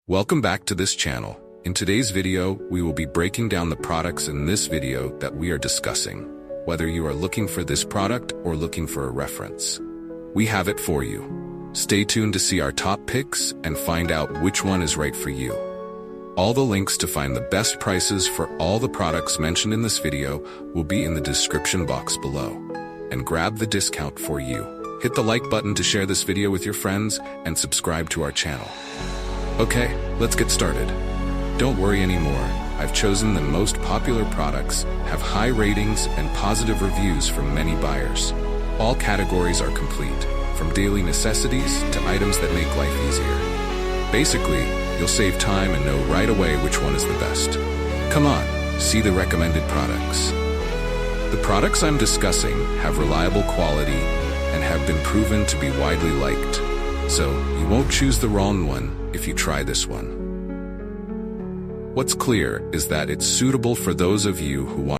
Welcome back to this channel. In today's video, we will be breaking down the products in this video that we are discussing. Whether you are looking for this product or looking for a reference, we have it for you. Stay tuned to see our top picks and find out which one is right for you. All the links to find the best prices for all the products mentioned in this video will be in the description box below. And grab the discount for you. Hit the like button to share this video with your friends and subscribe to our channel. Okay, let's get started. Don't worry anymore. I've chosen the most popular products, have high ratings and positive reviews from many buyers. All categories are complete, from daily necessities to items that make life easier. Basically, you'll save time and know right away which one is the best. Come on, see the recommended products. The products I'm discussing have reliable quality and have been proven to be widely liked. So, you won't choose the wrong one if you try this one. What's clear is that it's suitable for those of you who want